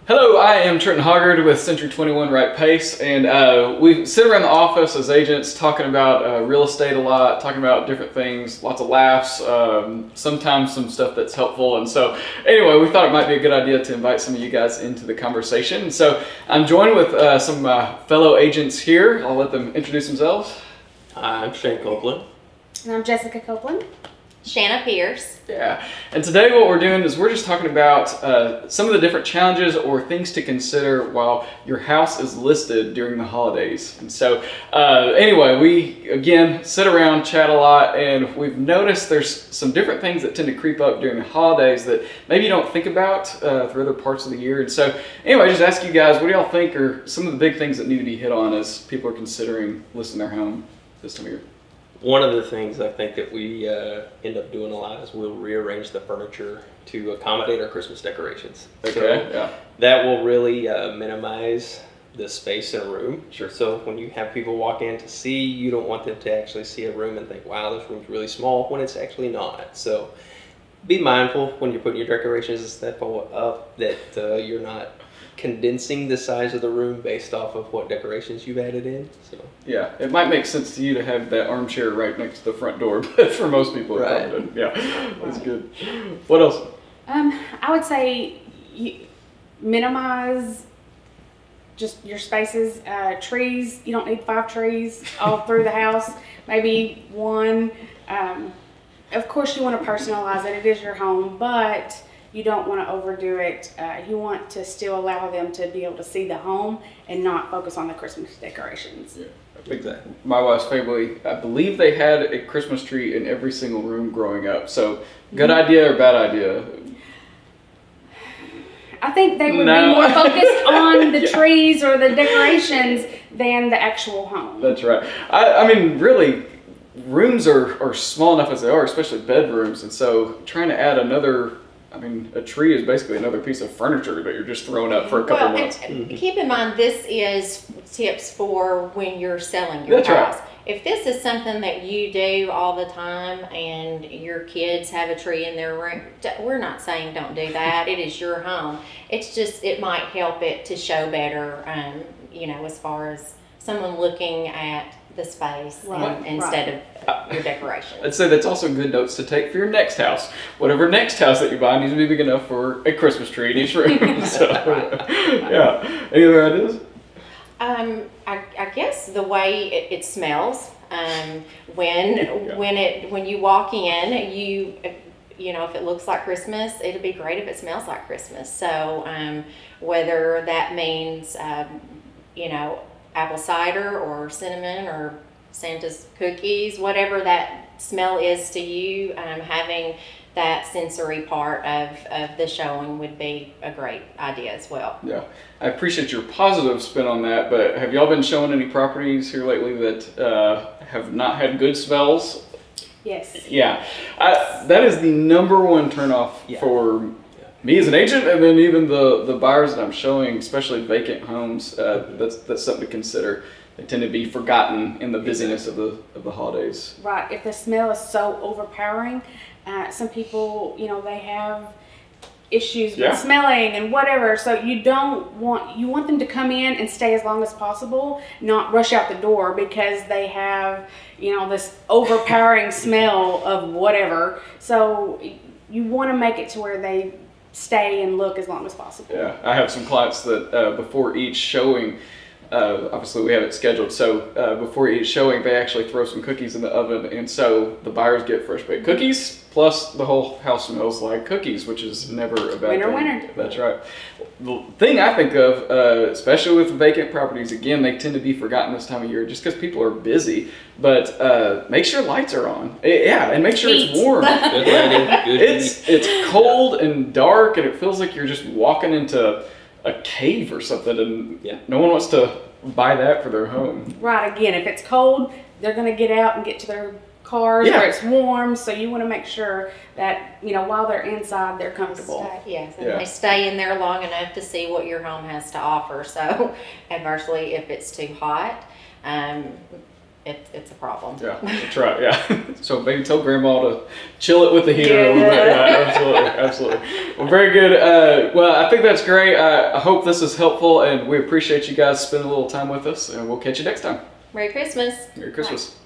Hello, I am Trenton Hoggard with Century 21 Wright-Pace, and we sit around the office as agents talking about real estate a lot, talking about different things, lots of laughs, sometimes some stuff that's helpful. And so anyway, we thought it might be a good idea to invite some of you guys into the conversation. So I'm joined with some of my fellow agents here. I'll let them introduce themselves. I'm Shane Copeland. And I'm Jessica Copeland. Shanna Pierce. Yeah, and today what we're doing is we're just talking about some of the different challenges or things to consider while your house is listed during the holidays. And so anyway, we again sit around, chat a lot, and we've noticed there's some different things that tend to creep up during the holidays that maybe you don't think about through other parts of the year. And so anyway, just ask you guys, what do y'all think are some of the big things that need to be hit on as people are considering listing their home this time of year? One of the things I think that we end up doing a lot is we'll rearrange the furniture to accommodate our Christmas decorations. Okay, so yeah. That will really minimize the space in a room. Sure. So when you have people walk in to see, you don't want them to actually see a room and think, wow, this room's really small, when it's actually not. So be mindful when you're putting your decorations and stuff up that you're not condensing the size of the room based off of what decorations you've added in. So yeah, it might make sense to you to have that armchair right next to the front door, but for most people it Right. probably doesn't. Yeah, that's good. What else? I would say you minimize just your spaces. Trees, you don't need 5 trees all through the house, maybe one. Of course you want to personalize it. It is your home, but you don't want to overdo it. You want to still allow them to be able to see the home and not focus on the Christmas decorations. Yeah, exactly. My wife's family, I believe they had a Christmas tree in every single room growing up. So, good idea or bad idea? I think they would No. be more focused on the trees or the decorations than the actual home. That's right. I mean, really, rooms are small enough as they are, especially bedrooms. And so, trying to add another, I mean, a tree is basically another piece of furniture that you're just throwing up for a couple months. And keep in mind, this is tips for when you're selling your That's right. house. If this is something that you do all the time and your kids have a tree in their room, we're not saying don't do that. It is your home. It's just, it might help it to show better, as far as someone looking at the space Right, instead of your decoration. I'd say that's also good notes to take for your next house. Whatever next house that you buy needs to be big enough for a Christmas tree in each room. So, yeah. Any other ideas? I guess the way it smells, when you walk in, if it looks like Christmas, it'd be great if it smells like Christmas. So whether that means apple cider or cinnamon or Santa's cookies, whatever that smell is to you, having that sensory part of the showing would be a great idea as well. Yeah, I appreciate your positive spin on that, but have y'all been showing any properties here lately that have not had good smells? Yes. Yeah, that is the number one turnoff for me as an agent, and then even the buyers that I'm showing, especially vacant homes. That's something to consider. They tend to be forgotten in the busyness of the holidays. Right. If the smell is so overpowering, some people, they have issues with smelling and whatever. So you want them to come in and stay as long as possible, not rush out the door because they have, this overpowering smell of whatever. So you want to make it to where they stay and look as long as possible. Yeah, I have some clients that before each showing, obviously we have it scheduled, so before each showing they actually throw some cookies in the oven, and so the buyers get fresh baked cookies, plus the whole house smells like cookies, which is never a bad thing. Winner. That's right. The thing I think of, especially with vacant properties, again, they tend to be forgotten this time of year just because people are busy, but make sure lights are on. And make sure it's warm. Good lighting, good heat. It's cold and dark, and it feels like you're just walking into a cave or something, and no one wants to buy that for their home. Right. Again, if it's cold, they're going to get out and get to their cars where it's warm. So you want to make sure that, while they're inside, they're comfortable. Yes, and they stay in there long enough to see what your home has to offer. So adversely, if it's too hot, it's a problem. Yeah, that's right. Yeah. So maybe tell grandma to chill it with the heater a little bit. Yeah, absolutely. Absolutely. Well, very good. Well, I think that's great. I hope this is helpful, and we appreciate you guys spending a little time with us, and we'll catch you next time. Merry Christmas. Merry Christmas. Bye.